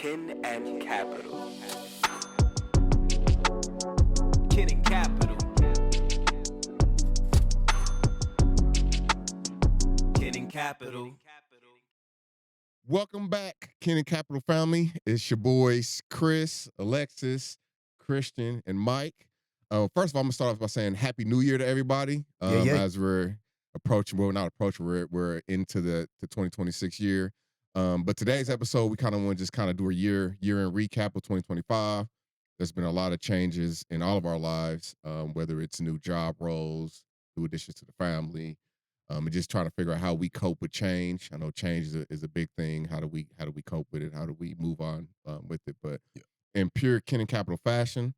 Kin and Capital. Kin and Capital. Kin and Capital. Welcome back, Ken and Capital family. It's your boys, Chris, Alexis, Christian, and Mike. First of all, I'm gonna start off by saying Happy New Year to everybody. As we're approaching, well, not approaching, we're into the 2026 year. But today's episode, we kind of want to just kind of do a year in recap of 2025. There's been a lot of changes in all of our lives, whether it's new job roles, new additions to the family, and just trying to figure out how we cope with change. I know change is a big thing. How do we cope with it? How do we move on with it? But in pure Ken and Capital fashion,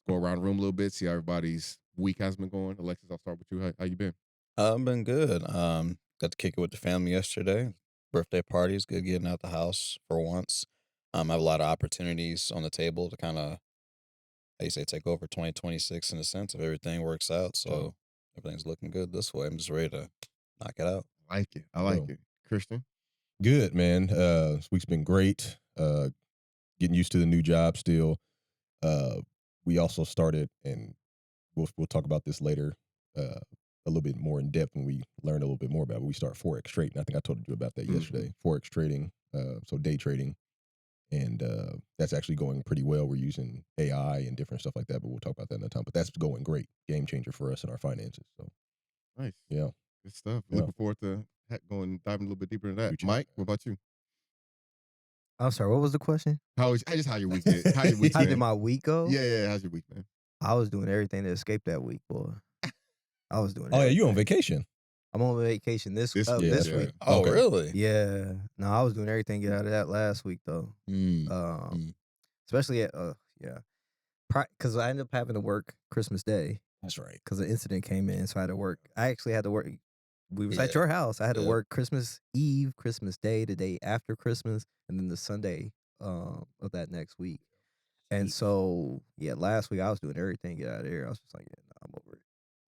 go around the room a little bit, see how everybody's week has been going. Alexis, I'll start with you. How you been? I've been good. Got to kick it with the family yesterday. Birthday parties, good getting out the house for once. I have a lot of opportunities on the table to kind of, how you say, take over 2026 in a sense if everything works out. So everything's looking good this way. I'm just ready to knock it out. I like it. Christian? Good, man. This week's been great. Getting used to the new job still. We also started, and we'll talk about this later, a little bit more in depth when we learn a little bit more about it. We start Forex trading. I think I told you about that yesterday. Forex trading, so day trading. And that's actually going pretty well. We're using AI and different stuff like that, but we'll talk about that another time. But that's going great. Game changer for us in our finances. So Nice. yeah. Good stuff. Yeah. Looking forward to diving a little bit deeper into that. Mike, what about you? I'm sorry, what was the question? How your week did? How your week How been? did my week go? Yeah. How's your week, man? I was doing everything to escape that week, boy. I was doing Oh, yeah, you on everything. vacation? I'm on vacation this Yeah. week. Oh, Okay. really? Yeah. No, I was doing everything to get out of that last week, though. Especially at, because I ended up having to work Christmas Day That's right. because an incident came in, so I had to work. I actually had to work. We was at your house. I had to work Christmas Eve, Christmas Day, the day after Christmas, and then the Sunday of that next week. And so, last week I was doing everything to get out of there. I was just like, I'm over it.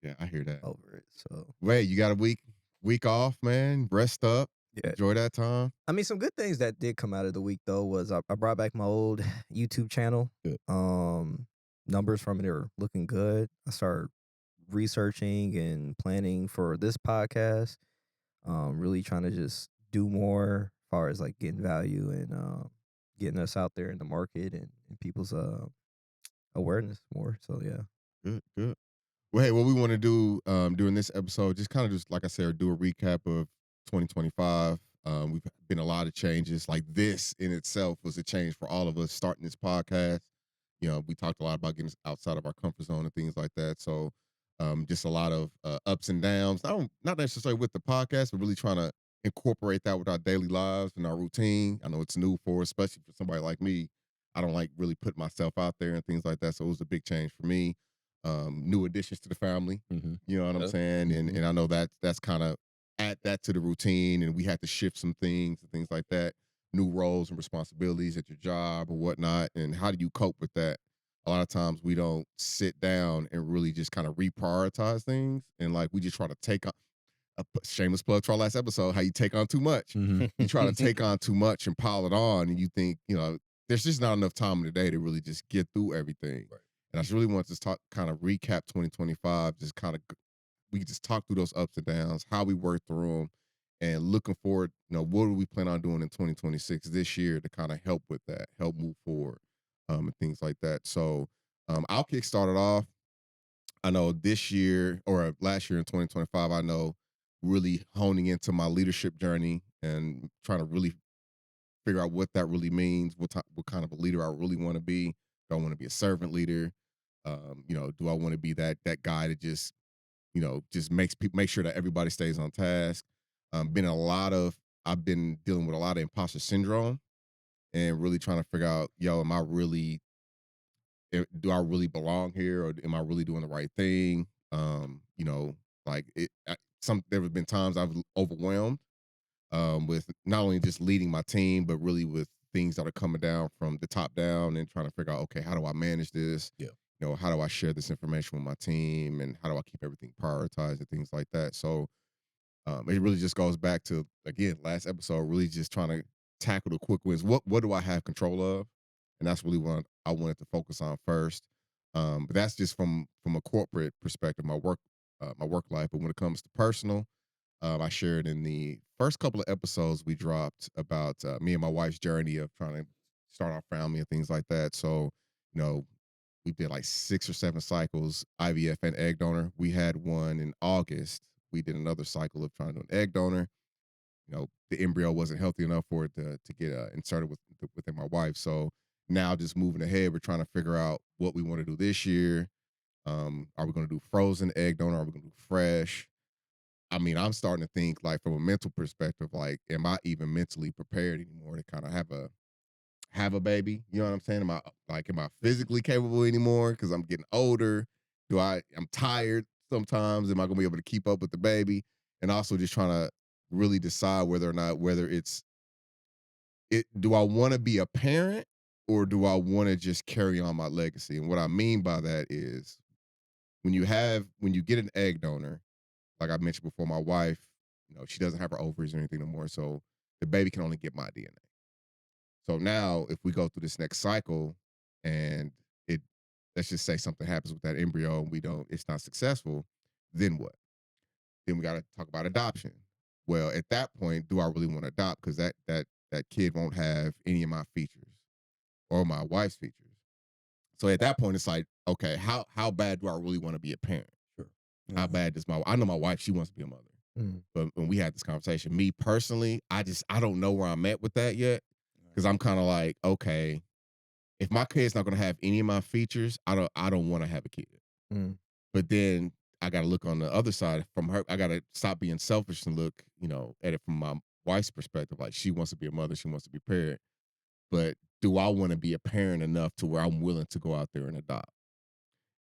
Yeah, I hear that. Over it. So, Wait, you got a week off, man. Rest up. yeah. Enjoy that time. I mean, some good things that did come out of the week though was I brought back my old YouTube channel. Good. Numbers from it are looking good. I started researching and planning for this podcast. Really trying to just do more as far as like getting value and getting us out there in the market and people's awareness more. So yeah. Good. Well, hey, what we want to do during this episode, just kind of just like I said, do a recap of 2025. We've been a lot of changes. Like this in itself was a change for all of us starting this podcast. You know, we talked a lot about getting outside of our comfort zone and things like that. So just a lot of ups and downs. Not necessarily with the podcast, but really trying to incorporate that with our daily lives and our routine. I know it's new for us, especially for somebody like me. I don't like really put myself out there and things like that. So it was a big change for me. New additions to the family. You know what I'm saying? And I know that's kind of add that to the routine, and we had to shift some things and things like that. New roles and responsibilities at your job or whatnot. And how do you cope with that? A lot of times we don't sit down and really just kind of reprioritize things. And like we just try to take on a shameless plug for our last episode, how you take on too much. You try to take on too much and pile it on, and you think, there's just not enough time in the day to really just get through everything. Right. And I just really want to kind of recap 2025, just kind of, we just talk through those ups and downs, how we work through them, and looking forward, what do we plan on doing in 2026 this year to kind of help with that, help move forward, and things like that. So I'll kickstart it off. I know this year or last year in 2025, I know really honing into my leadership journey and trying to really figure out what that really means, what kind of a leader I really want to be. Do I want to be a servant leader? Do I want to be that guy that just, just make sure that everybody stays on task? I've been dealing with a lot of imposter syndrome and really trying to figure out, do I really belong here, or am I really doing the right thing? There have been times I've overwhelmed with not only just leading my team, but really with things that are coming down from the top down and trying to figure out, okay, how do I manage this? Yeah. How do I share this information with my team, and how do I keep everything prioritized and things like that? So it really just goes back to, again, last episode, really just trying to tackle the quick wins. What do I have control of? And that's really what I wanted to focus on first. But that's just from a corporate perspective, my work life. But when it comes to personal, I shared in the first couple of episodes we dropped about me and my wife's journey of trying to start our family and things like that. So, you know, we did like 6 or 7 cycles, IVF and egg donor. We had one in August. We did another cycle of trying to do an egg donor. The embryo wasn't healthy enough for it to get inserted within my wife. So now just moving ahead, we're trying to figure out what we want to do this year. Are we going to do frozen egg donor? Are we going to do fresh? I mean, I'm starting to think like from a mental perspective, like, am I even mentally prepared anymore to kind of have a baby? You know what I'm saying? Am I physically capable anymore? Because I'm getting older. I'm tired sometimes. Am I gonna be able to keep up with the baby? And also just trying to really decide whether do I want to be a parent or do I want to just carry on my legacy? And what I mean by that is when you get an egg donor, like I mentioned before, my wife, she doesn't have her ovaries or anything no more. So the baby can only get my DNA. So now if we go through this next cycle and it let's just say something happens with that embryo and it's not successful, then what? Then we got to talk about adoption. Well, at that point, do I really want to adopt? Because that kid won't have any of my features or my wife's features. So at that point, it's like, okay, how bad do I really want to be a parent? Sure. How bad does I know my wife, she wants to be a mother. But when we had this conversation, me personally, I don't know where I'm at with that yet. Because I'm kind of like, okay, if my kid's not gonna have any of my features, I don't want to have a kid. Mm. But then I gotta look on the other side from her. I gotta stop being selfish and look, at it from my wife's perspective. Like she wants to be a mother, she wants to be a parent. But do I want to be a parent enough to where I'm willing to go out there and adopt?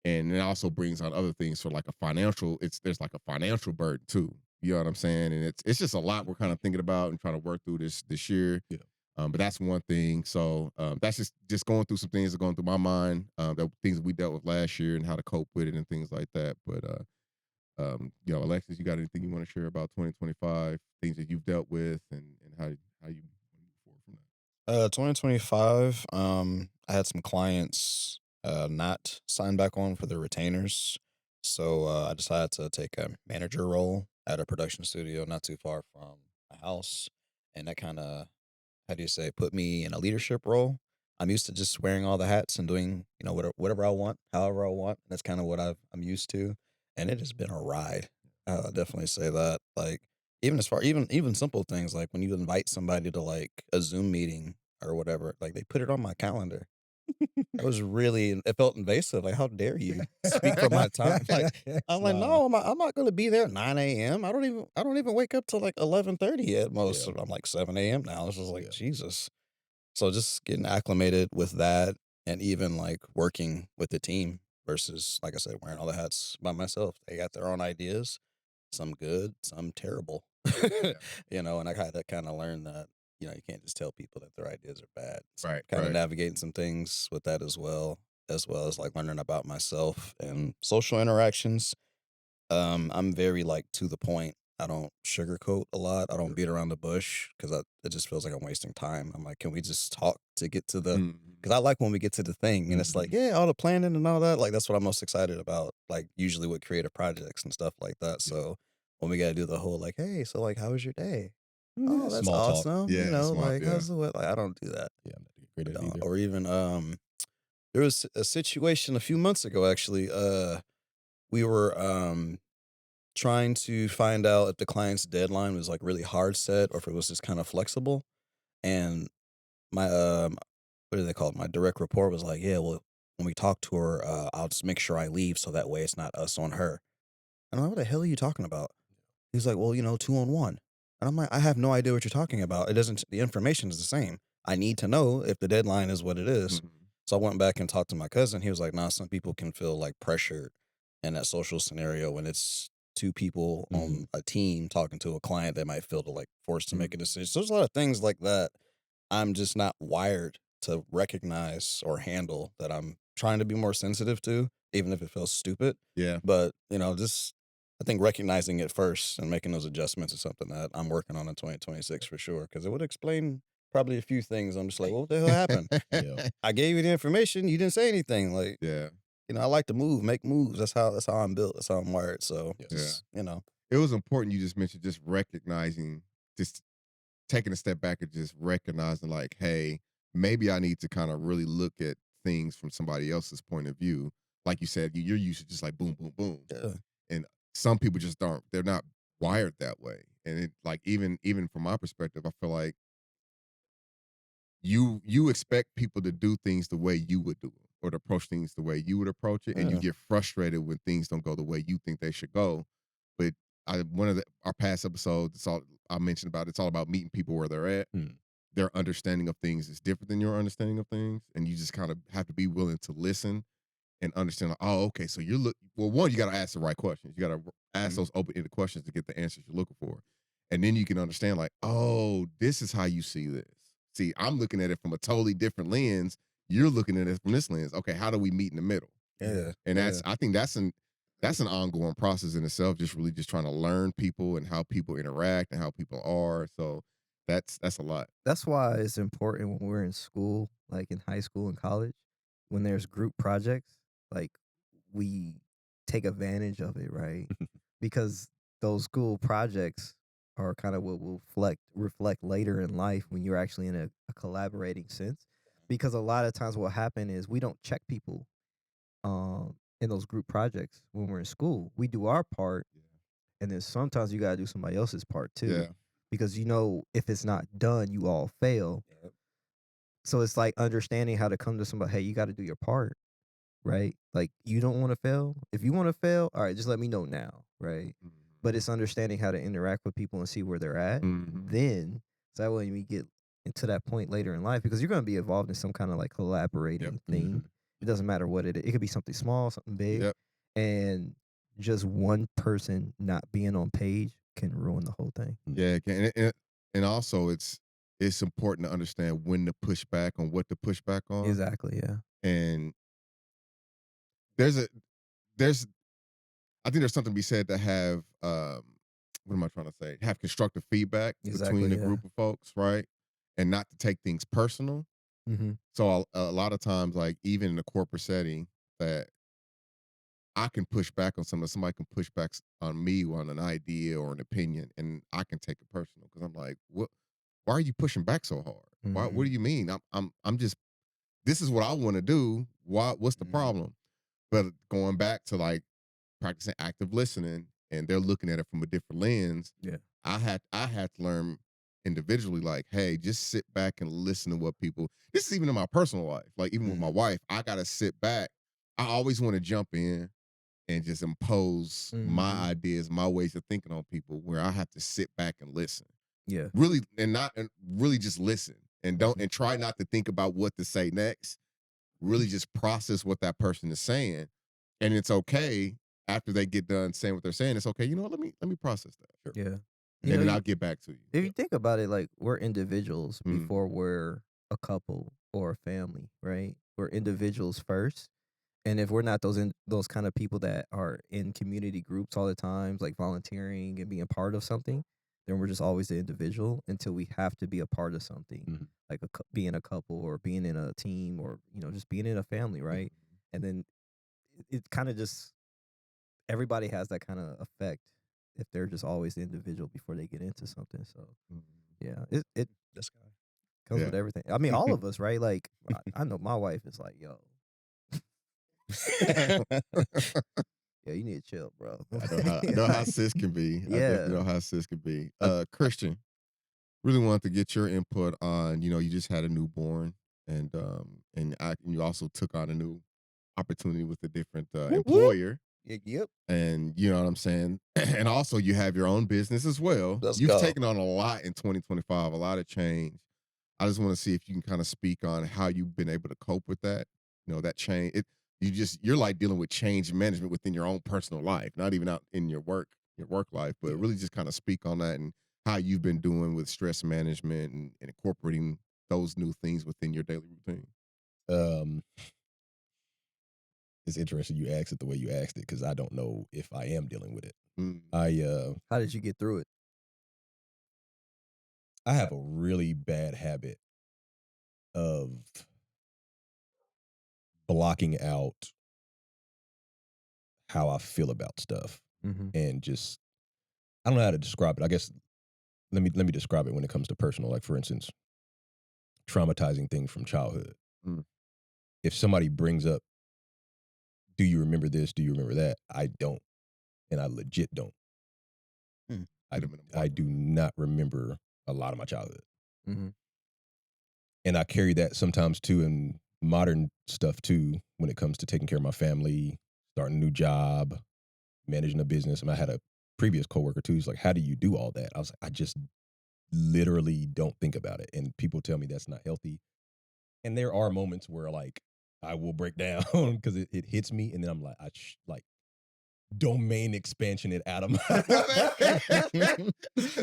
And it also brings on other things for like there's like a financial burden too. You know what I'm saying? And it's just a lot we're kind of thinking about and trying to work through this year. Yeah. But that's one thing. So that's just going through some things that are going through my mind. That things that we dealt with last year and how to cope with it and things like that. But Alexis, you got anything you want to share about 2025, things that you've dealt with and how you move forward from that? 2025, I had some clients not sign back on for their retainers. So I decided to take a manager role at a production studio not too far from my house. And that kind of, how do you say, put me in a leadership role. I'm used to just wearing all the hats and doing, whatever I want, however I want. That's kind of what I'm used to. And it has been a ride. I'll definitely say that. Like, even as far, even simple things like when you invite somebody to like a Zoom meeting or whatever, like they put it on my calendar. That was really, it felt invasive. Like, how dare you speak for my time? Like, I'm like, Wow. no, I'm not going to be there at 9 a.m. I don't even wake up till like 11:30 at most. Yeah. I'm like 7 a.m. now. It's just like, Yeah. Jesus. So just getting acclimated with that and even like working with the team versus, like I said, wearing all the hats by myself. They got their own ideas, some good, some terrible. And I had to kind of learn that, you can't just tell people that their ideas are bad. So Right, kind of right. navigating some things with that as well as like learning about myself and social interactions. I'm very like to the point. I don't sugarcoat a lot. I don't beat around the bush because it just feels like I'm wasting time. I'm like, can we just talk to get to the? Mhm. Because I like when we get to the thing, and it's like, yeah, all the planning and all that. Like that's what I'm most excited about. Like usually with creative projects and stuff like that. So when we gotta do the whole like, hey, so like, how was your day? Oh, that's Small talk. awesome. Yeah, smart. Like Yeah. how's the what? Like I don't do that. Yeah, I'm not great I at it don't. either. Or even there was a situation a few months ago actually. We were trying to find out if the client's deadline was like really hard set or if it was just kind of flexible. And my what do they call it? My direct report was like, yeah, well, when we talk to her, I'll just make sure I leave so that way it's not us on her. And I'm like, what the hell are you talking about? He's like, well, 2-on-1. And I'm like, I have no idea what you're talking about. It doesn't, the information is the same. I need to know if the deadline is what it is. Mhm. So I went back and talked to my cousin. He was like, nah, some people can feel like pressured in that social scenario when it's two people on a team talking to a client that might feel to like forced to make a decision. So there's a lot of things like that I'm just not wired to recognize or handle that I'm trying to be more sensitive to, even if it feels stupid. Yeah. But, just I think recognizing it first and making those adjustments is something that I'm working on in 2026 for sure. Cause it would explain probably a few things. I'm just like, what the hell happened? Yeah. I gave you the information. You didn't say anything. Like, Yeah. I like to make moves. That's how I'm built. That's how I'm wired. So, Yeah. just, It was important you just mentioned just recognizing, just taking a step back and just recognizing like, hey, maybe I need to kind of really look at things from somebody else's point of view. Like you said, you're used to just like boom, boom, boom. yeah. And some people just aren't, they're not wired that way. And it like even from my perspective, I feel like you expect people to do things the way you would do them or to approach things the way you would approach it, and you Yeah. get frustrated when things don't go the way you think they should go. But one of our past episodes, it's all I mentioned about it's all about meeting people where they're at. Hmm. Their understanding of things is different than your understanding of things, and you just kind of have to be willing to listen and understand. Like, oh, okay, so well, one, you got to ask the right questions. You got to ask those open-ended questions to get the answers you're looking for, and then you can understand like, oh, this is how you see this. See, I'm looking at it from a totally different lens. You're looking at it from this lens. Okay, how do we meet in the middle? Yeah. And I think that's an ongoing process in itself. Just really just trying to learn people and how people interact and how people are. So that's a lot. That's why it's important when we're in school, like in high school and college, when there's group projects, like we take advantage of it, right? Because those school projects are kind of what will reflect later in life when you're actually in a collaborating sense. Because a lot of times what happen is we don't check people in those group projects when we're in school. We do our part, and then sometimes you gotta do somebody else's part too. Yeah. Because if it's not done, you all fail. Yep. So it's like understanding how to come to somebody, hey, you got to do your part, right? Like you don't want to fail. If you want to fail, all right, just let me know now, right? But it's understanding how to interact with people and see where they're at. Mhm. Then, so that way we get into that point later in life, because you're going to be involved in some kind of like collaborating thing. It doesn't matter what it is. It could be something small, something big. Yep. And just one person not being on page can ruin the whole thing. Yeah, it can. And also it's important to understand when to push back on what to push back on. Exactly. Yeah. And there's I think there's something to be said to have what am I trying to say? Have constructive feedback Exactly, between a yeah. group of folks, right? And not to take things personal. Mm-hmm. So a lot of times, like even in a corporate setting, that I can push back on somebody can push back on me on an idea or an opinion, and I can take it personal because I'm like, what? Why are you pushing back so hard? Why? What do you mean? I'm just. This is what I want to do. Why? What's the problem? But going back to like practicing active listening, and they're looking at it from a different lens. Yeah. I had to learn individually, like, hey, just sit back and listen to what people. This is even in my personal life, like even with my wife, I gotta sit back. I always want to jump in and just impose my ideas, my ways of thinking on people, where I have to sit back and listen. Yeah. Really, and really just listen and try not to think about what to say next. Really just process what that person is saying. And it's okay after they get done saying what they're saying. It's okay. You know what? Let me process that. Yeah. And then I'll get back to you. If you think about it, like we're individuals Mhm. before we're a couple or a family, right? We're individuals first. And if we're not those kind of people that are in community groups all the time, like volunteering and being part of something, then we're just always the individual until we have to be a part of something, like being a couple or being in a team or just being in a family, right? And then it kind of just everybody has that kind of effect if they're just always the individual before they get into something. So yeah, it This guy. comes Yeah. with everything. I mean, all of us, right? Like I know my wife is like, yo, yeah, you need to chill, bro. I know how sis can be. I definitely know how sis can be. Christian, really wanted to get your input on, you just had a newborn and you also took on a new opportunity with a different employer. Yep. And you know what I'm saying? And also you have your own business as well. Let's You've go. taken on a lot in 2025, a lot of change. I just want to see if you can kind of speak on how you've been able to cope with that. That change. You're like dealing with change management within your own personal life, not even out in your work life, but really just kind of speak on that and how you've been doing with stress management and incorporating those new things within your daily routine. It's interesting you asked it the way you asked it because I don't know if I am dealing with it. Mm. I How did you get through it? I have a really bad habit of blocking out how I feel about stuff Mm-hmm. and just I don't know how to describe it. I guess let me describe it when it comes to personal. Like for instance, traumatizing things from childhood. Mm. If somebody brings up, "Do you remember this? Do you remember that?" I don't, and I legit don't. Hmm. I Hit 'em in the I mark. do not remember a lot of my childhood, Mm-hmm. and I carry that sometimes too in modern stuff too when it comes to taking care of my family, starting a new job, managing a business. And I had a previous coworker too. He's like, "How do you do all that?" I was like, "I just literally don't think about it." And people tell me that's not healthy. And there are moments where like I will break down because it hits me, and then I'm like, like domain expansion it out of my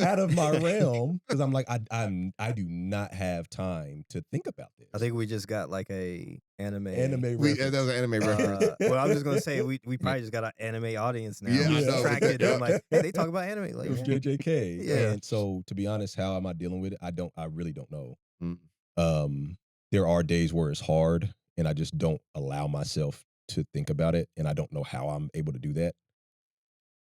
out of my realm because I'm like I do not have time to think about this. I think we just got like a anime. Anime That reference. was an anime reference. Well, I'm just gonna say we probably just got an anime audience now. Yeah, We I know. attracted them like, hey, they talk about anime. Like, It was yeah. JJK. Yeah. And so to be honest, how am I dealing with it? I really don't know. Mm. There are days where it's hard and I just don't allow myself to think about it. And I don't know how I'm able to do that.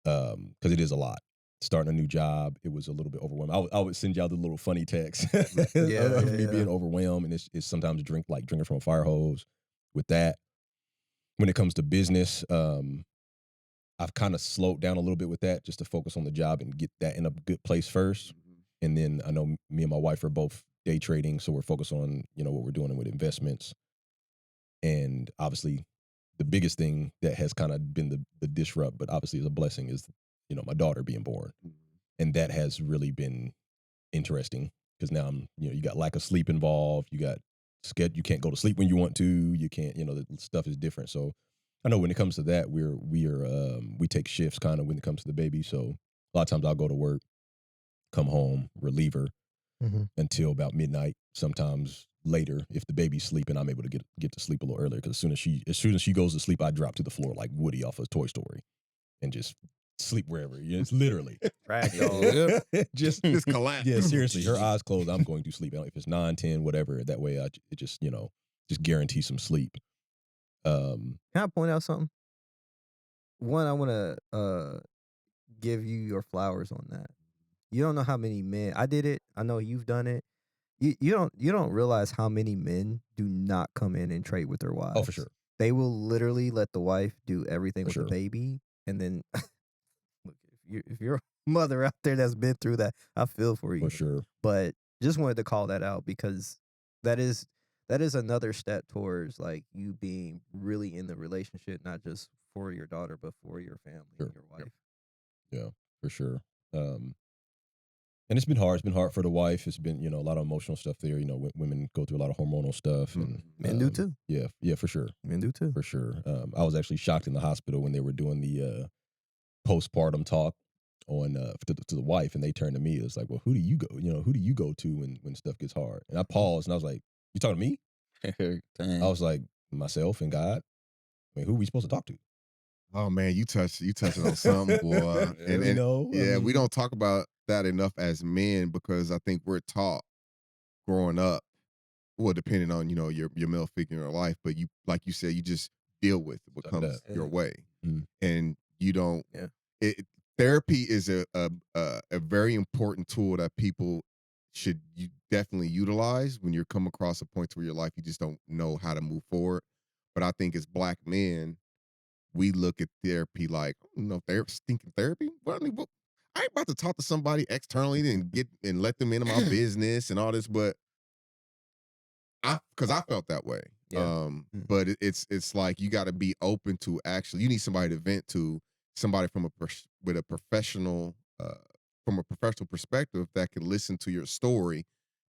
Because it is a lot. Starting a new job, it was a little bit overwhelming. I would send y'all the little funny text of me being overwhelmed, and it's sometimes drinking from a fire hose. With that, when it comes to business, I've kind of slowed down a little bit with that just to focus on the job and get that in a good place first. And then I know me and my wife are both day trading, so we're focused on what we're doing with investments. And obviously, the biggest thing that has kind of been the disrupt, but obviously is a blessing, is my daughter being born, and that has really been interesting because now you got lack of sleep involved. You got you can't go to sleep when you want to. You can't the stuff is different. So I know when it comes to that, we take shifts kind of when it comes to the baby. So a lot of times I'll go to work, come home, relieve her Mm-hmm. until about midnight. Sometimes later, if the baby's sleeping, I'm able to get to sleep a little earlier because as soon as she goes to sleep, I drop to the floor like Woody off of Toy Story and just sleep wherever. It's literally Ragdoll. just collapse. yeah, seriously. Her eyes closed, I'm going to sleep. If it's 9, 10, whatever, that way it just just guarantee some sleep. Can I point out something? One, I want to give you your flowers on that. You don't know how many men I did it. I know you've done it. You don't realize how many men do not come in and trade with their wives. Oh, for sure. They will literally let the wife do everything For with sure. the baby, and then look, if you're a mother out there that's been through that, I feel for you. For sure. But just wanted to call that out because that is another step towards like you being really in the relationship, not just for your daughter, but for your family Sure. and your wife. Yeah, for sure. And it's been hard. It's been hard for the wife. It's been, a lot of emotional stuff there. Women go through a lot of hormonal stuff, and Men do too. Yeah, for sure, Men do too. for sure. I was actually shocked in the hospital when they were doing the postpartum talk on to the wife, and they turned to me. It was like, well, who do you go? Who do you go to when stuff gets hard? And I paused, and I was like, you talking to me? Dang. I was like, myself and God. I mean, who are we supposed to talk to? Oh man, you touching on something, boy. And we don't talk about that enough as men because I think we're taught growing up, well, depending on your male figure in your life, but you, like you said, you just deal with what Suck it comes up. your way, Mm. and you don't. Yeah. Therapy is a very important tool that people should definitely utilize when you're come across a point where your life you just don't know how to move forward. But I think as black men, we look at therapy like, stinking therapy. Well, I ain't about to talk to somebody externally and let them into my business and all this, but because I felt that way. Yeah. But it's like you got to be open to actually. You need somebody to vent to, somebody with a professional from a professional perspective that can listen to your story.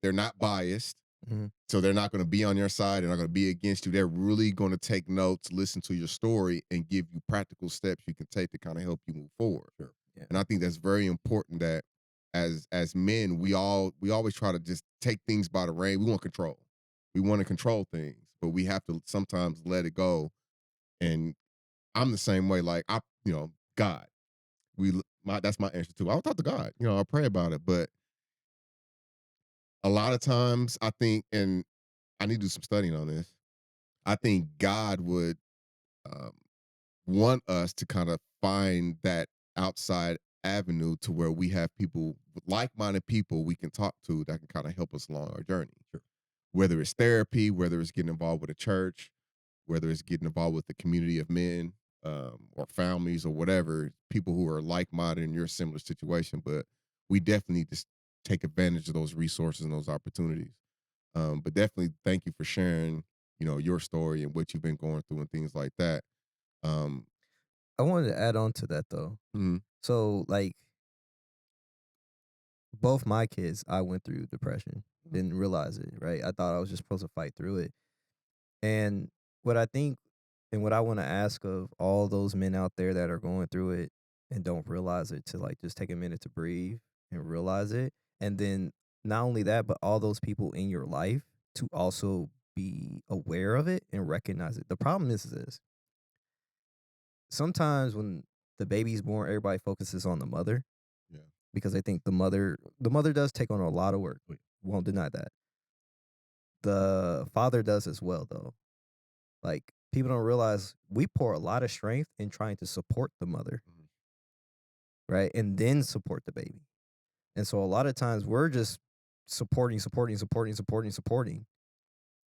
They're not biased. Mhm. So they're not going to be on your side. They're not going to be against you. They're really going to take notes, listen to your story, and give you practical steps you can take to kind of help you move forward. Sure. Yeah. And I think that's very important that as men, we always try to just take things by the rein. We want control. We want to control things, but we have to sometimes let it go. And I'm the same way. Like God, that's my answer too. I'll talk to God. I pray about it, but a lot of times I think, and I need to do some studying on this. I think God would um, want us to kind of find that outside avenue to where we have people, like-minded people we can talk to that can kind of help us along our journey. Sure. Whether it's therapy, whether it's getting involved with a church, whether it's getting involved with the community of men or families or whatever, people who are like-minded in your similar situation. But we definitely need to take advantage of those resources and those opportunities. But definitely thank you for sharing, your story and what you've been going through and things like that. Um, I wanted to add on to that though. mhm, So like both my kids, I went through depression. Didn't realize it, right? I thought I was just supposed to fight through it. And what I think and what I want to ask of all those men out there that are going through it and don't realize it, to like just take a minute to breathe and realize it. And then not only that, but all those people in your life to also be aware of it and recognize it. The problem is this: sometimes when the baby's born, everybody focuses on the mother yeah, because they think the mother does take on a lot of work. We won't deny that. The father does as well, though. Like, people don't realize we pour a lot of strength in trying to support the mother, Mhm. right? And then support the baby. And so a lot of times we're just supporting.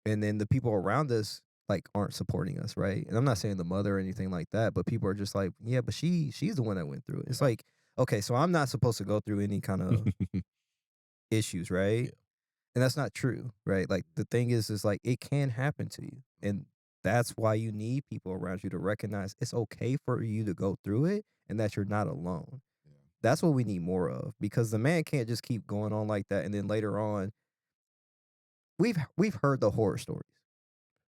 And then the people around us like aren't supporting us, right? And I'm not saying the mother or anything like that, but people are just like, yeah, but she's the one that went through it. It's like, okay, so I'm not supposed to go through any kind of issues, right? Yeah. And that's not true, right? Like the thing is like it can happen to you. And that's why you need people around you to recognize it's okay for you to go through it and that you're not alone. Yeah. That's what we need more of, because the man can't just keep going on like that and then later on we've heard the horror stories.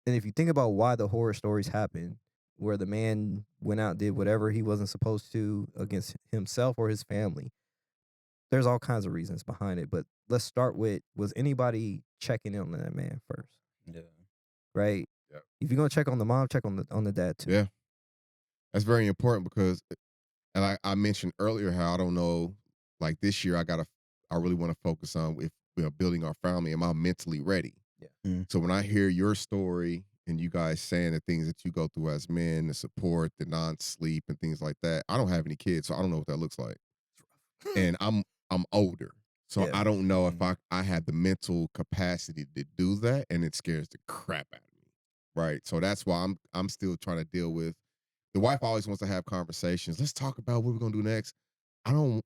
And if you think about why the horror stories happen, where the man went out and did whatever he wasn't supposed to against himself or his family, there's all kinds of reasons behind it. But let's start with, was anybody checking in on that man first? Yeah. Right? Yeah. If you're gonna check on the mom, check on the dad too. Yeah. That's very important because, and I mentioned earlier how I don't know, like this year I really want to focus on if building our family. Am I mentally ready? Yeah. Mm. So when I hear your story and you guys saying the things that you go through as men, the support, the non-sleep and things like that, I don't have any kids, so I don't know what that looks like. And I'm older. So Yeah. I don't know if Mhm. I had the mental capacity to do that, and it scares the crap out of me. Right. So that's why I'm still trying to deal with. The wife always wants to have conversations. Let's talk about what we're gonna do next. I don't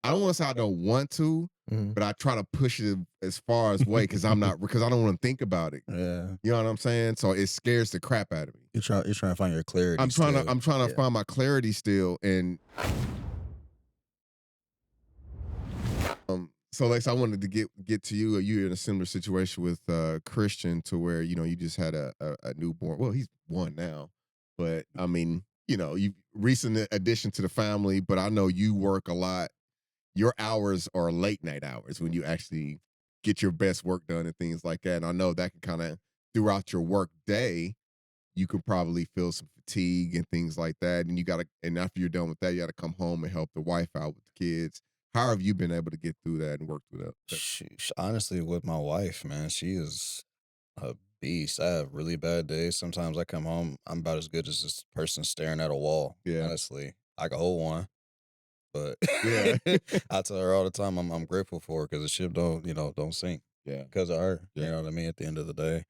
I don't want to say I don't want to, Mhm. but I try to push it as far as way because I don't want to think about it. Yeah. You know what I'm saying? So it scares the crap out of me. You're trying to find your clarity still. I'm trying to Yeah. find my clarity still. And so Lex, I wanted to get to you. You're in a similar situation with Christian, to where you just had a newborn. Well, he's one now, but I mean, you recent addition to the family. But I know you work a lot. Your hours are late night hours when you actually get your best work done and things like that. And I know that can kind of, throughout your work day, you could probably feel some fatigue and things like that. And and after you're done with that, you got to come home and help the wife out with the kids. How have you been able to get through that and work through that? Sheesh. Honestly, with my wife, man, she is a beast. I have really bad days. Sometimes I come home, I'm about as good as this person staring at a wall. Yeah. Honestly, I can hold one, but Yeah. I tell her all the time I'm grateful for her because the ship don't sink Yeah. because of her. You Yeah. know what I mean? At the end of the day,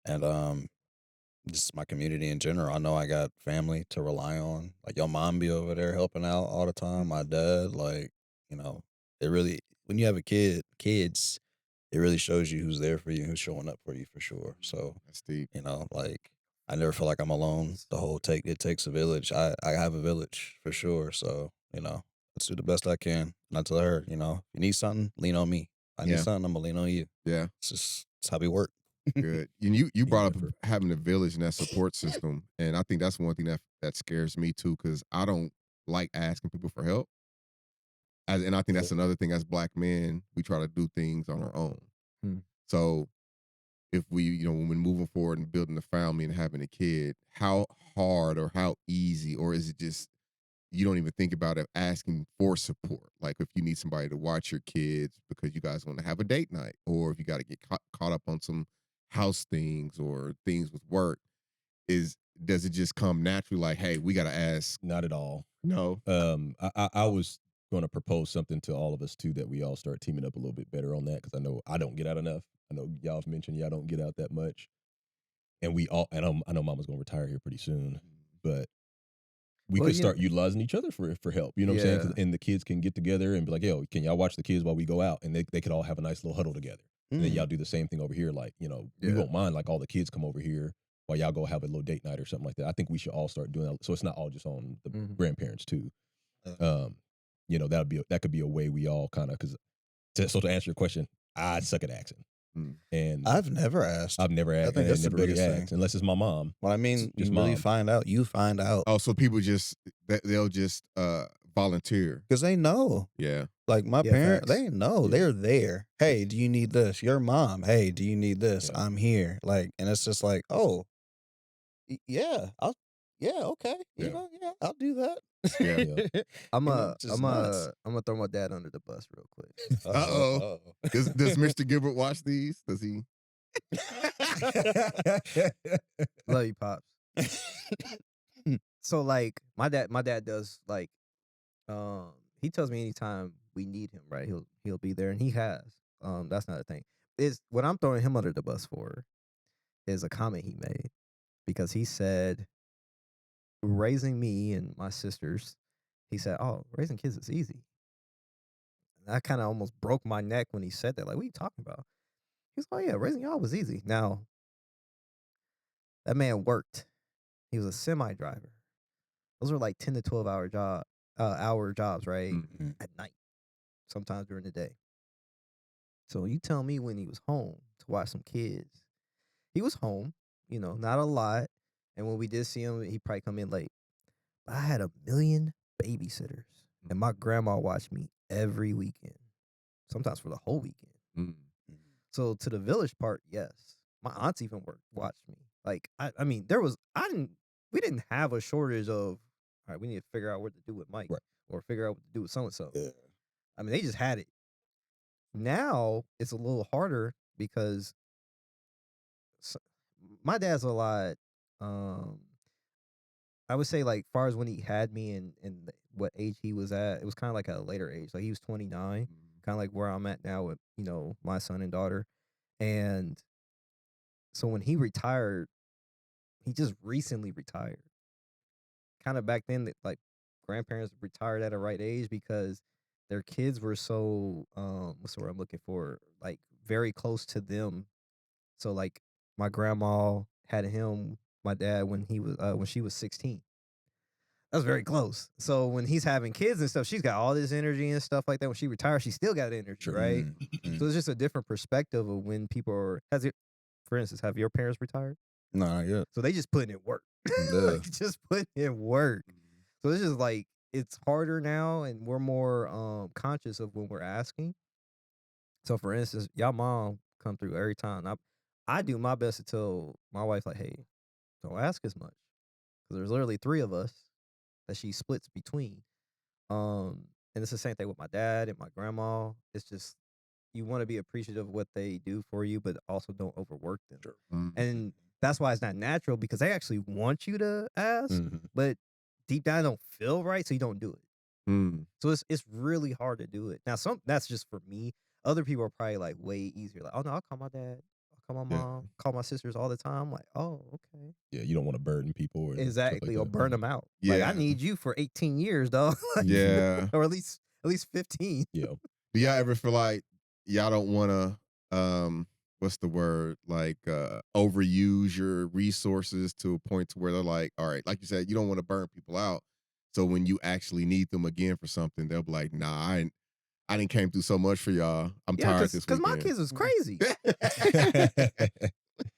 and just my community in general. I know I got family to rely on. Like your mom be over there helping out all the time. My dad, like, it really, when you have kids, it really shows you who's there for you, who's showing up for you for sure. So, That's deep. like I never feel like I'm alone. The whole it takes a village. I have a village for sure. So, let's do the best I can. And I tell her, if you need something, lean on me. I need Yeah. something, I'm gonna lean on you. Yeah. It's how we work. Good. And you Being brought up different. having a village and that support system. And I think that's one thing that scares me too, because I don't like asking people for help. And I think Yeah. that's another thing, as Black men, we try to do things on our own. Hmm. So if we, when we're moving forward and building a family and having a kid, how hard or how easy, or is it just you don't even think about it asking for support. Like if you need somebody to watch your kids because you guys want to have a date night, or if you got to get caught up on some house things or things with work, does it just come naturally? Like, hey, we got to ask. Not at all. No. I was going to propose something to all of us too, that we all start teaming up a little bit better on that, because I know I don't get out enough. I know y'all have mentioned y'all don't get out that much, and I know Mama's going to retire here pretty soon, but we Well, could you start utilizing each other for help. You know what I'm saying? And the kids can get together and be like, yo, can y'all watch the kids while we go out? And they could all have a nice little huddle together. And then y'all do the same thing over here. Like, we Yeah. won't mind like all the kids come over here while y'all go have a little date night or something like that. I think we should all start doing that, so it's not all just on the Mhm. grandparents too. That could be a way we all kind of, so to answer your question, I suck at asking. And I've never asked. I've never asked. think that's the never really biggest thing. asked, unless it's my mom. Well, I mean, Just you really mom. find out. You find out Oh, so people they'll just volunteer. because they know. Yeah. Like my Yeah, parents, facts. they know. Yeah. They're there. Hey, do you need this? Your mom. Hey, do you need this? Yeah. I'm here. Like, and it's just like, oh, yeah, okay. Yeah. I'll do that. Yeah. I'm You know, gonna just nuts. throw my dad under the bus real quick. Uh-oh. Does Mr. Gilbert watch these? Does he? Love you, pops. So like my dad does like he tells me anytime we need him, right? He'll be there, and he has. That's not a thing. Is what I'm throwing him under the bus for is a comment he made, because he said raising me and my sisters, he said, "Oh, raising kids is easy." And I kind of almost broke my neck when he said that. Like, what are you talking about? He's like, "Oh yeah, raising y'all was easy." Now, that man worked. He was a semi driver. Those were like 10 to 12 hour jobs, right? Mhm. At night, sometimes during the day. So you tell me when he was home to watch some kids. He was home, not a lot. And when we did see him, he probably come in late. But I had a million babysitters, and my grandma watched me every weekend, sometimes for the whole weekend. Mm. So to the village part, yes. My aunts even watched me. Like, I mean, we didn't have a shortage of, all right, we need to figure out what to do with Mike, Right. or figure out what to do with so-and-so. Yeah. I mean, they just had it. Now it's a little harder because my dad's a lot, I would say, like, far as when he had me and what age he was at, it was kind of like a later age. Like, he was 29, kind of like where I'm at now with, my son and daughter. And so when he retired, he just recently retired. Kind of back then, like, grandparents retired at a right age because their kids were so, what's the word I'm looking for? Like, very close to them. So, like, my grandma had my dad, when she was 16. That's very close. So when he's having kids and stuff, she's got all this energy and stuff like that. When she retires, she still got energy, right? So it's just a different perspective of when people are. For instance, have your parents retired? No, not yet. So they just putting in work. Yeah. Like, just putting in work. So it's just like, it's harder now, and we're more conscious of when we're asking. So for instance, y'all mom come through every time. I do my best to tell my wife, like, hey, don't ask as much, because there's literally 3 of us that she splits between. And it's the same thing with my dad and my grandma. It's just, you want to be appreciative of what they do for you, but also don't overwork them. Sure. And that's why it's not natural, because they actually want you to ask, but deep down, don't feel right, so you don't do it. So it's really hard to do it. Now, that's just for me. Other people are probably like way easier. Like, oh no, I'll call my dad, I'll call my mom, call my sisters all the time. I'm like, oh, okay. Yeah, you don't want to burden people. Or Exactly, or that. burn them out. Like, I need you for 18 years, dog. Like, Yeah. or at least 15. Yeah. Do y'all ever feel like y'all don't want to, what's the word? Like, overuse your resources to a point to where they're like, all right, like you said, you don't want to burn people out. So when you actually need them again for something, they'll be like, nah, I didn't came through so much for y'all. I'm tired this weekend. Because my kids was crazy.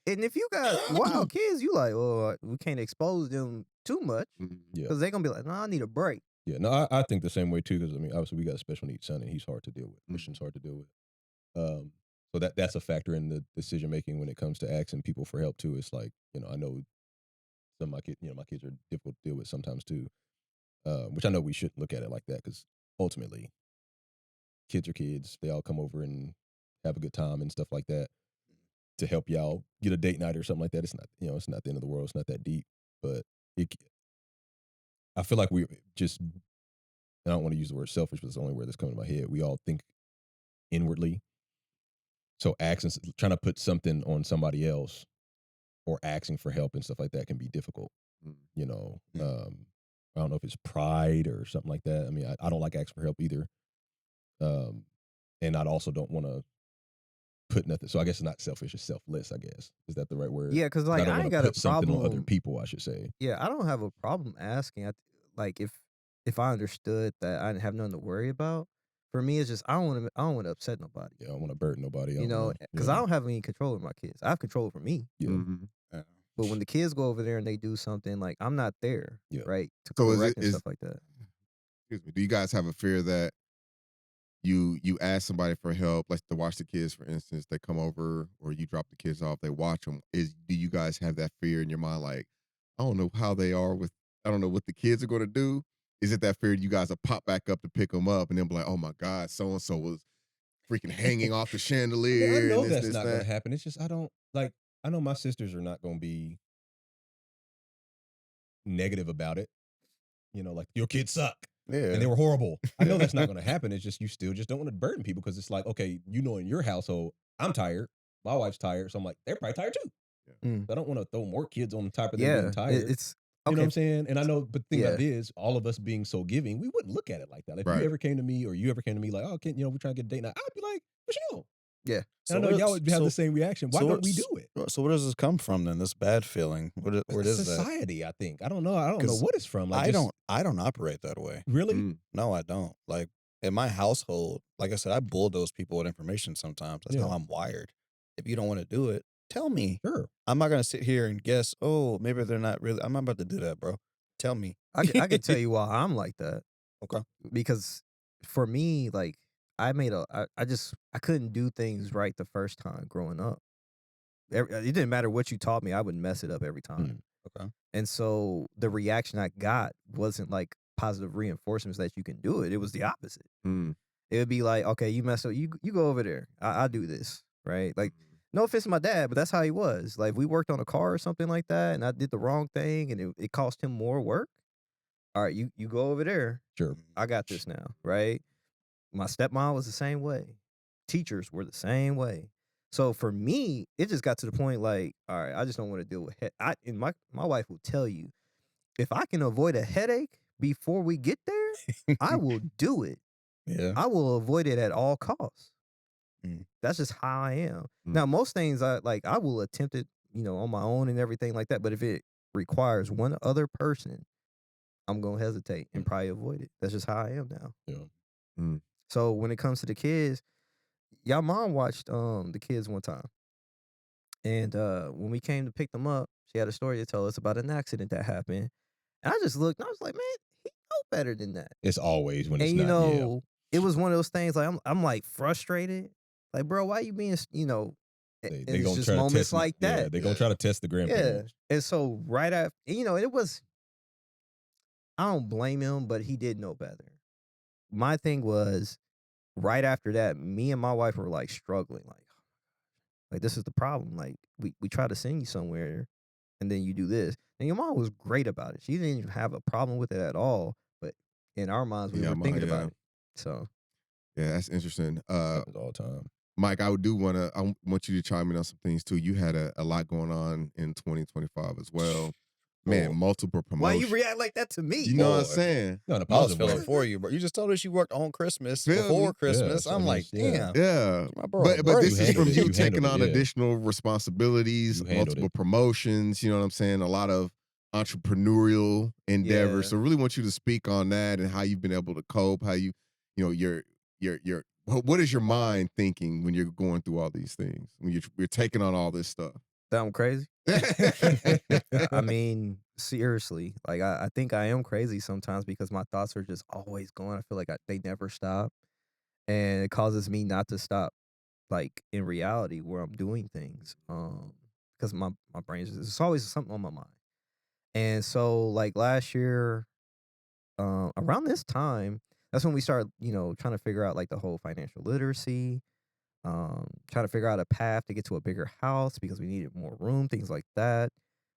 And if you got wild kids, you like, oh, we can't expose them too much, because they're going to be like, no, I need a break. Yeah, no, I think the same way too, because I mean, obviously we got a special needs son and he's hard to deal with. Christian's hard to deal with. So that's a factor in the decision making when it comes to asking people for help too. It's like, I know some of my kids, my kids are difficult to deal with sometimes too. which I know we shouldn't look at it like that because ultimately, kids are kids. They all come over and have a good time and stuff like that to help y'all get a date night or something like that. It's not, it's not the end of the world. It's not that deep, but I feel like we just, I don't want to use the word selfish, but it's the only word that's coming to my head. We all think inwardly. So trying to put something on somebody else or asking for help and stuff like that can be difficult. I don't know if it's pride or something like that. I mean, I don't like asking for help either. And I also don't want to put nothing. So I guess it's not selfish, it's selfless, I guess. Is that the right word? Yeah, because I like don't I want ain't to got a put something on other problem. people, I should say. Yeah, I don't have a problem asking. Like if I understood that I didn't have nothing to worry about, for me it's just I don't want to upset nobody. Yeah, I don't want to burden nobody. Because I don't have any control over my kids. I have control over me. Yeah. Mhm. But when the kids go over there and they do something, like I'm not there, Yeah. right, to So correct and stuff like that. excuse me, do you guys have a fear that you ask somebody for help, like to watch the kids, for instance, they come over or you drop the kids off, they watch them. Do you guys have that fear in your mind, like, I don't know how they are with, I don't know what the kids are going to do? Is it that fear you guys will pop back up to pick them up and then be like, oh my God, so and so was freaking hanging off the I chandelier know and that's this not going to that? happen. It's just I know my sisters are not going to be negative about it. Like your kids suck. Yeah. And they were horrible. I know that's not going to happen. It's just you still just don't want to burden people because it's like, okay, in your household, I'm tired. My wife's tired. So I'm like, they're probably tired too. Mm. I don't want to throw more kids on top of them Yeah, being tired. it's You know okay. what I'm saying? And I know, but the thing about Yeah. it is, all of us being so giving, we wouldn't look at it like that. If Right. you ever came to me or you ever came to me like, oh, we're trying to get a date night, I'd be like, for sure. Yeah. And I know y'all would have the same reaction. Why don't we do it? So where does this come from then? This bad feeling? Where does that? Society, I think. I don't know. I don't know 'Cause what it's from. Like, I don't operate that way. really. Mm. No, I don't. Like in my household, like I said, I bulldoze people with information sometimes. That's Yeah. how I'm wired. If you don't want to do it, tell me. Sure. I'm not gonna sit here and guess, oh, maybe they're not really. I'm not about to do that, bro. Tell me. I can tell you why I'm like that. Okay. Because for me, like I couldn't do things right the first time growing up. It didn't matter what you taught me, I would mess it up every time. Okay. And so the reaction I got wasn't like positive reinforcements that you can do it. It was the opposite. Mm. It would be like, okay, you messed up. You go over there. I do this, right? Like, no offense to my dad, but that's how he was. Like, we worked on a car or something like that, and I did the wrong thing, and it cost him more work. All right, you go over there. Sure. I got this now, right? My stepmom was the same way. Teachers were the same way. So for me, it just got to the point like, all right, I just don't want to deal with and my wife will tell you, if I can avoid a headache before we get there, I will do it. Yeah. I will avoid it at all costs. Mm. That's just how I am. Mm. Now, most things I will attempt it, on my own and everything like that. But if it requires one other person, I'm gonna hesitate and probably avoid it. That's just how I am now. Yeah. Mm. So when it comes to the kids, y'all mom watched the kids one time. And when we came to pick them up, she had a story to tell us about an accident that happened. And I just looked and I was like, man, he know better than that. It's always when it's And not. it was one of those things like I'm like frustrated. Like, bro, why you being, They it's gonna just try to moments test like that. Yeah, they're gonna try to test the Yeah. grandparents. And so right after, it was, I don't blame him, but he did know better. My thing was right after that, me and my wife were like struggling, like this is the problem. Like we try to send you somewhere and then you do this. And your mom was great about it. She didn't even have a problem with it at all. But in our minds, we were thinking about it. So yeah, that's interesting. Happens all the time. Mike, I want you to chime in on some things too. You had a lot going on in 2025 as well. Man, multiple promotions. why you react like that to me? You know what I'm saying? No, the I was positive feeling way. for you, bro. You just told us you worked on Christmas Feel me? before Christmas. so I'm like, yeah. damn. Yeah. My bro, But break. this is from you You taking handled on it, yeah. additional responsibilities, You handled multiple it. promotions, you know what I'm saying? A lot of entrepreneurial endeavors. Yeah. So really want you to speak on that and how you've been able to cope, how your what is your mind thinking when you're going through all these things? When you're taking on all this stuff? Sound crazy? I mean, seriously, like I think I am crazy sometimes because my thoughts are just always going. I feel like they never stop, and it causes me not to stop, like in reality where I'm doing things. Because my brain it's always something on my mind, and so like last year, around this time, that's when we started, trying to figure out like the whole financial literacy, trying to figure out a path to get to a bigger house because we needed more room, things like that.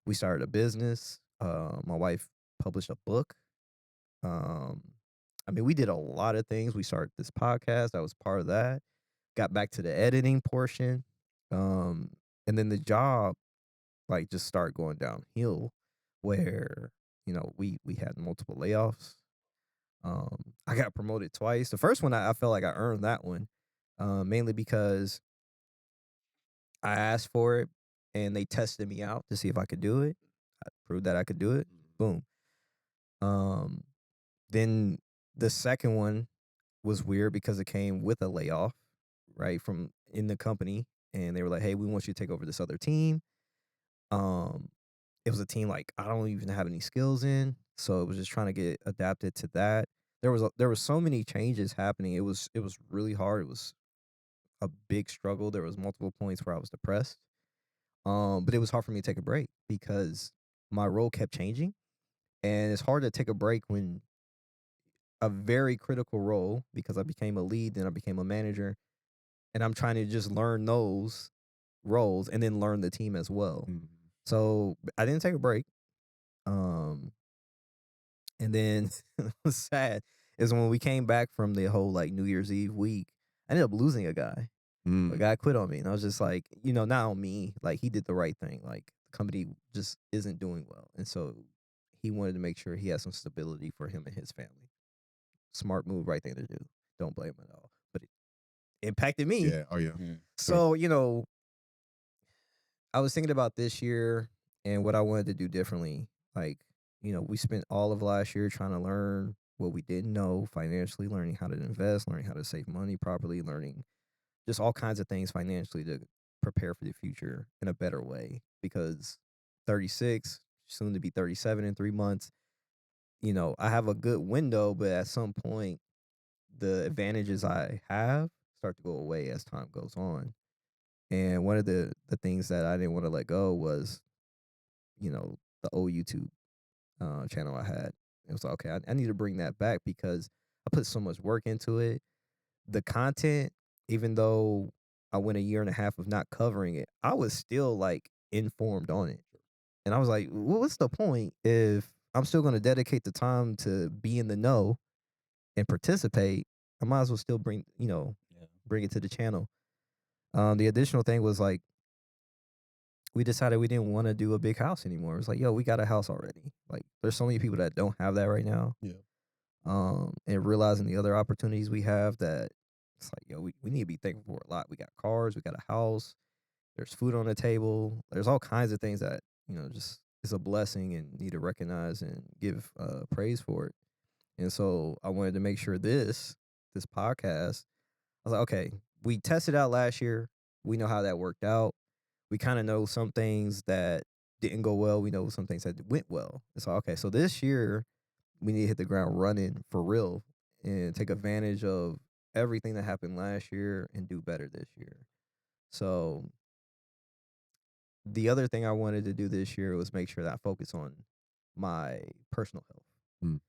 We started a business. My wife published a book. Um, I mean, we did a lot of things. We started this podcast. I was part of that. Got back to the editing portion. Um, and then the job like just started going downhill where, we had multiple layoffs. I got promoted twice. The first one I felt like I earned that one. Mainly because I asked for it and they tested me out to see if I could do it. I proved that I could do it. Boom. Um, then the second one was weird because it came with a layoff, right, from in the company, and they were like, "Hey, we want you to take over this other team." Um, it was a team like I don't even have any skills in, so it was just trying to get adapted to that. There was so many changes happening. It was really hard. It was a big struggle. There was multiple points where I was depressed. But it was hard for me to take a break because my role kept changing, and it's hard to take a break when a very critical role because I became a lead, then I became a manager, and I'm trying to just learn those roles and then learn the team as well. Mhm. So I didn't take a break. Um, and then it was sad is when we came back from the whole like New Year's Eve week, I ended up losing a guy. A Mm. guy quit on me, and I was just like, not on me. Like he did the right thing. Like the company just isn't doing well, and so he wanted to make sure he had some stability for him and his family. Smart move, right thing to do. Don't blame him at all. But it impacted me. Yeah. Oh yeah. Mm. So I was thinking about this year and what I wanted to do differently. Like, we spent all of last year trying to learn what we didn't know financially, learning how to invest, learning how to save money properly, learning just all kinds of things financially to prepare for the future in a better way. Because 36, soon to be 37 in 3 months, I have a good window, but at some point, the advantages I have start to go away as time goes on. And one of the things that I didn't want to let go was, the old YouTube channel I had. It was like, okay, I need to bring that back because I put so much work into it. The content, even though I went a year and a half of not covering it, I was still like informed on it. And I was like, what's the point if I'm still going to dedicate the time to be in the know and participate? I might as well still Yeah. bring it to the channel. The additional thing was like, we decided we didn't want to do a big house anymore. It was like, yo, we got a house already. Like, there's so many people that don't have that right now. Yeah. And realizing the other opportunities we have that it's like, yo, we need to be thankful for a lot. We got cars, we got a house, there's food on the table, there's all kinds of things that, just is a blessing and need to recognize and give praise for it. And so I wanted to make sure this podcast, I was like, okay, we tested out last year. We know how that worked out. We kind of know some things that didn't go well. We know some things that went well. It's like, okay, so this year we need to hit the ground running for real and take advantage of everything that happened last year and do better this year. So the other thing I wanted to do this year was make sure that I focus on my personal health.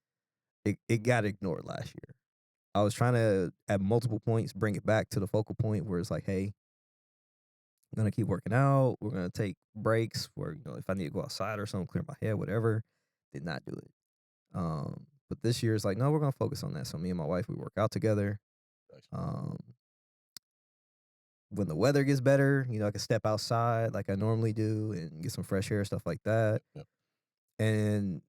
Mm. It got ignored last year. I was trying to at multiple points bring it back to the focal point where it's like, hey, I'm gonna keep working out. We're gonna take breaks where if I need to go outside or something, clear my head, whatever. Did not do it. But this year is like, no, we're gonna focus on that. So me and my wife, we work out together. Nice. When the weather gets better, I can step outside like I normally do and get some fresh air, stuff like that. Yep. And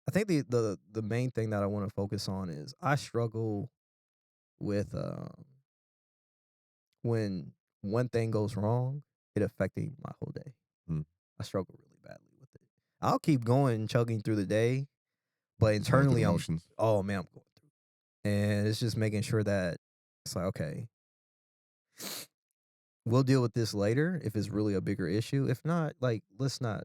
I think the main thing that I want to focus on is I struggle with when one thing goes wrong, it affecting my whole day. Mm. I struggle really badly with it. I'll keep going, chugging through the day, but Going through internally, the motions. oh man, I'm going through. And it's just making sure that it's like, okay, we'll deal with this later if it's really a bigger issue. If not, like, let's not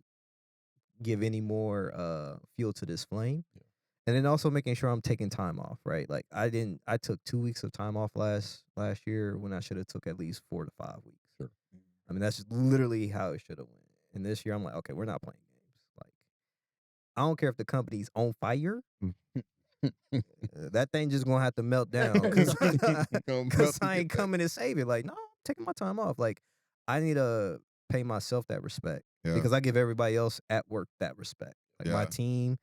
give any more fuel to this flame. Yeah. And then also making sure I'm taking time off, right? Like I took 2 weeks of time off last year when I should have took at least 4 to 5 weeks. Sure. I mean, that's literally how it should have went. And this year I'm like, okay, we're not playing games. Like, I don't care if the company's on fire. Mm. that thing just gonna have to melt down because Gonna melt I to ain't get that. coming to save it. Like, no, I'm taking my time off. Like, I need to pay myself that respect Yeah. because I give everybody else at work that respect. Like my Yeah. team,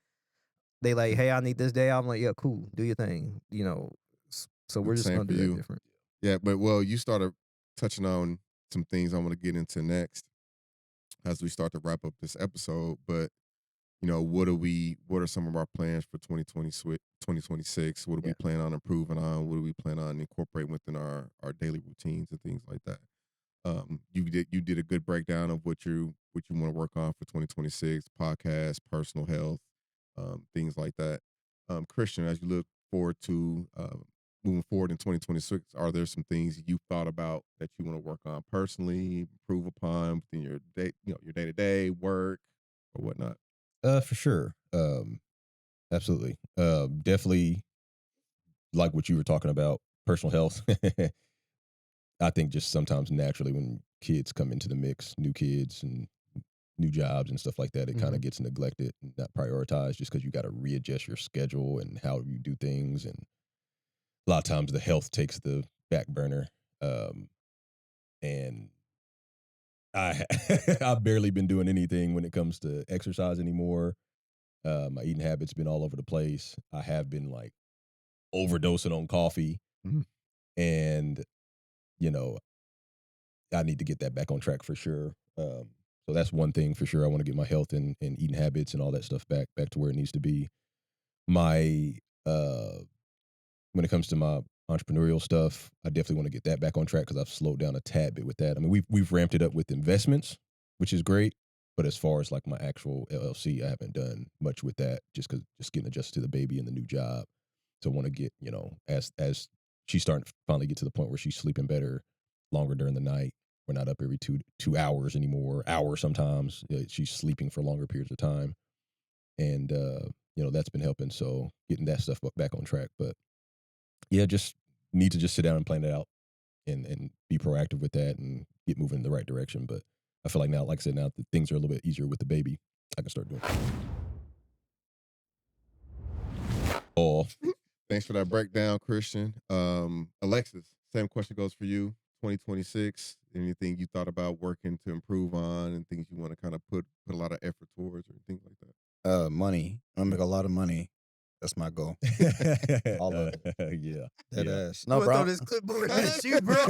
they like, hey, I need this day. I'm like, yeah, cool, do your thing. So we're just Same gonna for do that you. different. Yeah, but well, you started touching on some things I want to get into next as we start to wrap up this episode. But what are some of our plans for 2026? What do we Yeah. plan on improving on? What do we plan on incorporating within our daily routines and things like that? You did a good breakdown of what you want to work on for 2026, podcast, personal health, things like that. Christian, as you look forward to moving forward in 2026, are there some things you thought about that you want to work on personally, improve upon within your day, your day to day work or whatnot? For sure. Absolutely. Definitely like what you were talking about, personal health. I think just sometimes naturally when kids come into the mix, new kids and new jobs and stuff like that, it kind of gets neglected and not prioritized just because you got to readjust your schedule and how you do things. And a lot of times the health takes the back burner. And I've barely been doing anything when it comes to exercise anymore. My eating habits been all over the place. I have been like overdosing on coffee, Mhm. and I need to get that back on track for sure. So that's one thing for sure. I want to get my health and eating habits and all that stuff back to where it needs to be. My when it comes to my entrepreneurial stuff, I definitely want to get that back on track because I've slowed down a tad bit with that. I mean, we've ramped it up with investments, which is great. But as far as like my actual LLC, I haven't done much with that just getting adjusted to the baby and the new job. So I want to get, as she's starting to finally get to the point where she's sleeping better, longer during the night. We're not up every two hours anymore, hour sometimes. She's sleeping for longer periods of time. And, that's been helping. So getting that stuff back on track. But yeah, just need to just sit down and plan it out and be proactive with that and get moving in the right direction. But I feel like now, like I said, now that things are a little bit easier with the baby, I can start doing it. Oh, Thanks for that breakdown, Christian. Alexis, same question goes for you. 2026, anything you thought about working to improve on and things you want to kind of put a lot of effort towards or things like that? Money. I'm gonna make a lot of money. That's my goal. All of it. Yeah. Dead Yeah. ass. No, I'm gonna bro. throw this clipboard at you, bro.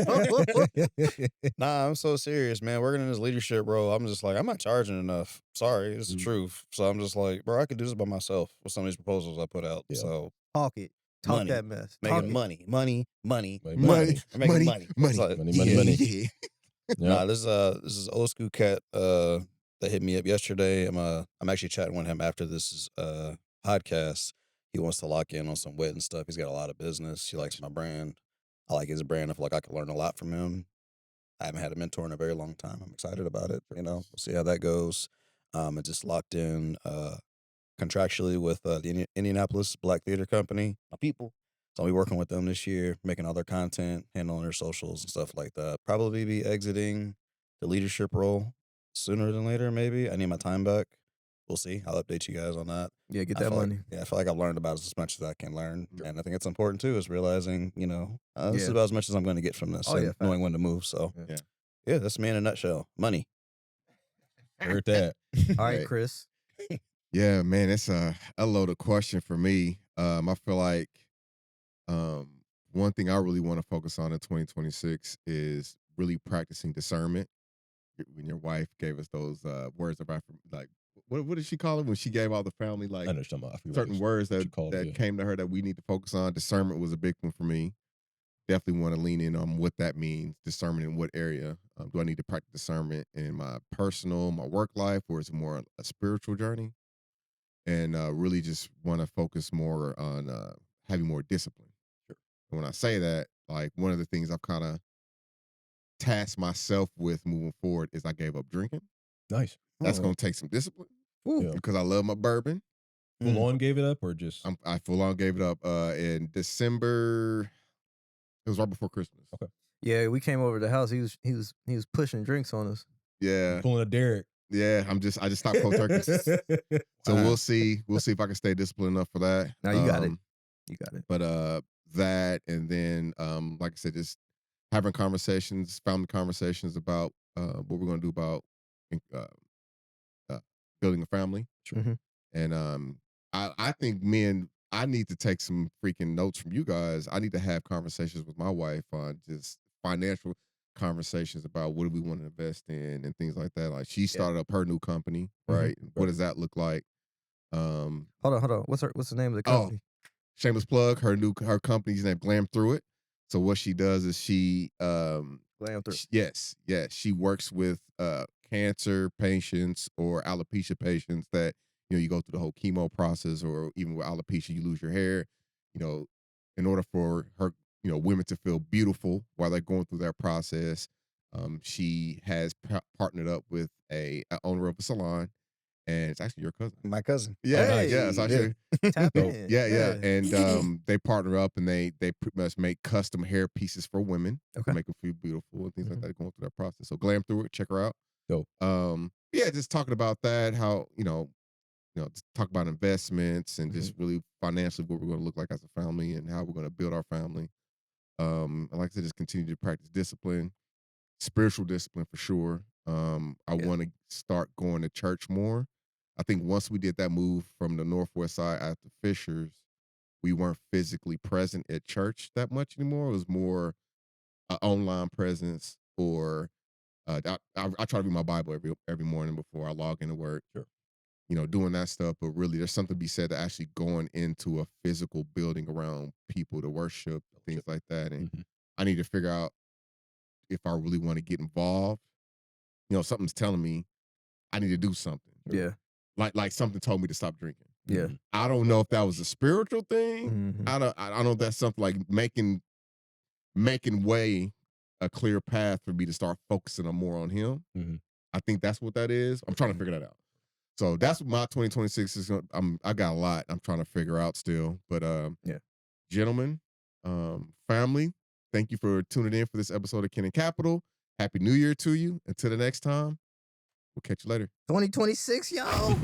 Nah, I'm so serious, man. Working in this leadership role, I'm just like, I'm not charging enough. Sorry, it's the truth. So I'm just like, bro, I could do this by myself with some of these proposals I put out. Yeah. So Talk it. Talk Money. that mess. making Talk it. money. Money. I'm making money. It's like, Money. Yeah. Nah, this is old school cat that hit me up yesterday. I'm actually chatting with him after this podcast. He wants to lock in on some wedding stuff. He's got a lot of business. He likes my brand. I like his brand. I feel like I can learn a lot from him. I haven't had a mentor in a very long time. I'm excited about it. We'll see how that goes. I just locked in contractually with the Indianapolis Black Theater Company, my people. So I'll be working with them this year, making all their content, handling their socials and stuff like that. Probably be exiting the leadership role sooner than later, maybe. I need my time back. We'll see. I'll update you guys on that. Yeah, get I that feel like- money. I feel like I've learned about as much as I can learn. Yeah. And I think it's important too, is realizing, this is Yeah. about as much as I'm going to get from this Oh, and yeah, knowing when to move. So, Yeah. yeah, that's me in a nutshell. Money. Heard that. All right, Right. Chris. Yeah, man, it's a loaded question for me. I feel like one thing I really want to focus on in 2026 is really practicing discernment. When your wife gave us those words of like, what did she call it when she gave all the family like I understand. I forget certain words what that you called it, yeah. came to her that we need to focus on? Discernment was a big one for me. Definitely want to lean in on what that means. Discernment in what area? Do I need to practice discernment in my personal, my work life, or is it more a spiritual journey? And really just want to focus more on having more discipline. Sure. And when I say that, like one of the things I've kind of tasked myself with moving forward is I gave up drinking. Nice. That's Oh. going to take some discipline Yeah. because I love my bourbon. Full on gave it up or just I full on gave it up in December. It was right before Christmas. Okay. Yeah, we came over to the house. He was pushing drinks on us. Yeah, pulling a Derek? yeah. I just stopped cold turkey. So we'll see. We'll see if I can stay disciplined enough for that. Now you got it. You got it. But that, and then like I said, just having conversations, family conversations about what we're gonna do about uh, uh, building a family. Mhm. And I think I need to take some freaking notes from you guys. I need to have conversations with my wife on just financial conversations about what do we want to invest in and things like that. Like she started up her new company, right? What does that look like? Hold on. What's the name of the Oh, company? shameless plug. Her company's named Glam Through It. So what she does is she Glam Through. yes, she works with cancer patients or alopecia patients that you go through the whole chemo process, or even with alopecia you lose your hair. In order for her women to feel beautiful while they're going through that process, she has partnered up with a owner of a salon, and it's actually your cousin. My cousin. Yeah, nice. yeah, it's Hey, actually tap So, in. yeah. And they partner up and they pretty much make custom hair pieces for women Okay. to make them feel beautiful and things like Mhm. that going through that process. So Glam Through It, check her out. Dope. Yeah, just talking about that, how just talk about investments and just really financially what we're going to look like as a family and how we're going to build our family. And like I said, just continue to practice discipline, spiritual discipline for sure. I Yeah. want to start going to church more. I think once we did that move from the Northwest side after Fishers, we weren't physically present at church that much anymore. It was more an online presence, or I try to read my Bible every morning before I log into work. Sure. Doing that stuff. But really, there's something to be said to actually going into a physical building around people to worship, things like that. And I need to figure out if I really want to get involved. Something's telling me I need to do something. Yeah. Like something told me to stop drinking. Yeah. I don't know if that was a spiritual thing. Mhm. I don't know if that's something like making way a clear path for me to start focusing on more on him. I think that's what that is. I'm trying to figure that out. So that's what my 2026 is. I got a lot I'm trying to figure out still. But Yeah. gentlemen, family, thank you for tuning in for this episode of Ken and Capital. Happy New Year to you. Until the next time, we'll catch you later. 2026, y'all.